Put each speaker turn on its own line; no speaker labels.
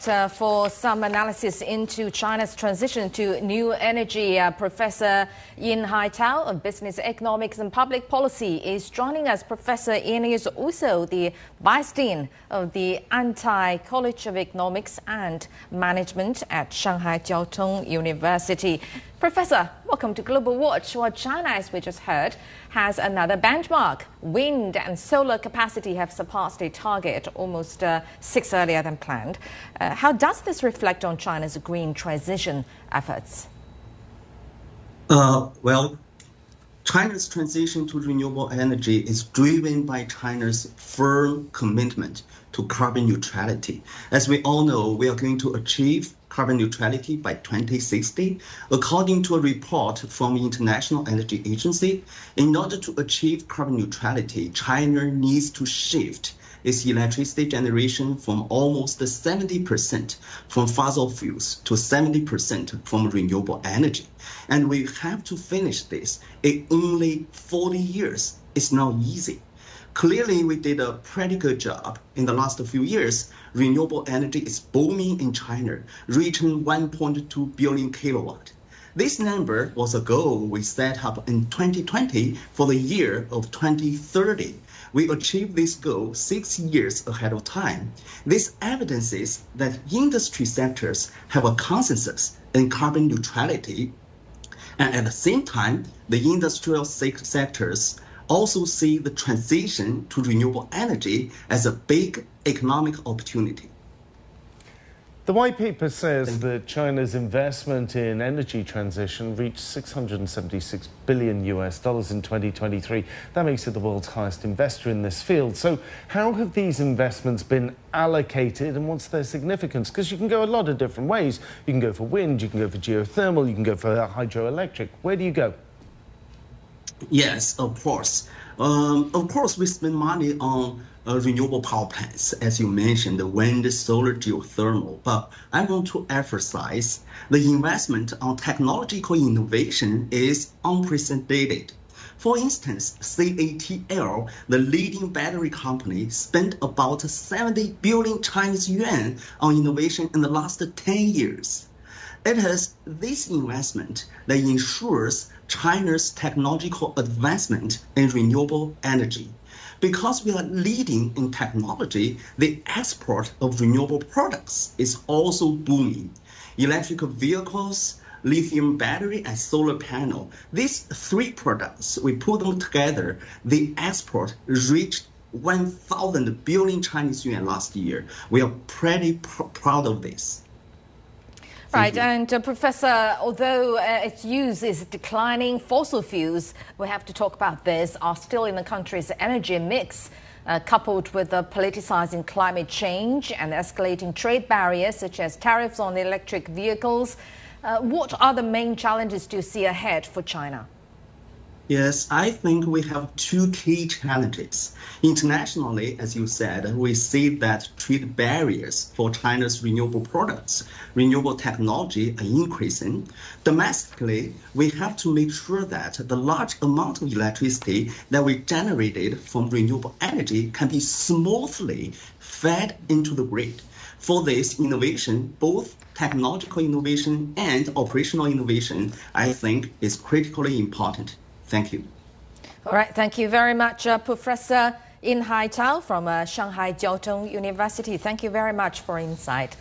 for some analysis into China's transition to new energy, Professor YIN Haitao of Business Economics and Public Policy is joining us. Professor YIN is also the Vice Dean of the College of Economics and Management at Shanghai Jiao Tong University. Professor, welcome to Global Watch. Well, China, as we just heard, has another benchmark. Wind and solar capacity have surpassed a target almost 6 earlier than planned. How does this reflect on China's green transition efforts?
Well, China's transition to renewable energy is driven by China's firm commitment to carbon neutrality. As we all know, we are going to achieve carbon neutrality by 2060. According to a report from the International Energy Agency, in order to achieve carbon neutrality, China needs to shift its electricity generation from almost 70% from fossil fuels to 70% from renewable energy. And we have to finish this in only 40 years. It's not easy. Clearly, we did a pretty good job. In the last few years, renewable energy is booming in China, reaching 1.2 billion kilowatt. This number was a goal we set up in 2020 for the year of 2030. We achieved this goal 6 years ahead of time. This evidences that industry sectors have a consensus in carbon neutrality. And at the same time, the industrial sectors also see the transition to renewable energy as a big economic opportunity.
The white paper says that China's investment in energy transition reached $676 billion in 2023. That makes it the world's highest investor in this field. So how have these investments been allocated and what's their significance? Because you can go a lot of different ways. You can go for wind, you can go for geothermal, you can go for hydroelectric. Where do you go?
Yes, of course. We spend money on renewable power plants, as you mentioned, the wind, solar, geothermal. But I want to emphasize the investment on technological innovation is unprecedented. For instance, CATL, the leading battery company, spent about 70 billion Chinese yuan on innovation in the last 10 years. It is this investment that ensures China's technological advancement in renewable energy. Because we are leading in technology, the export of renewable products is also booming. Electric vehicles, lithium battery, and solar panel. These three products, we put them together, the export reached 1,000 billion Chinese yuan last year. We are pretty proud of this.
Right, and Professor, although its use is declining, fossil fuels, we have to talk about this, are still in the country's energy mix, coupled with the politicizing climate change and escalating trade barriers such as tariffs on electric vehicles. What are the main challenges do you see ahead for China?
Yes, I think we have two key challenges. Internationally, as you said, we see that trade barriers for China's renewable products, renewable technology are increasing. Domestically, we have to make sure that the large amount of electricity that we generated from renewable energy can be smoothly fed into the grid. For this innovation, both technological innovation and operational innovation, I think, is critically important. Thank you.
All right, thank you very much, Professor YIN Haitao from Shanghai Jiao Tong University. Thank you very much for insight.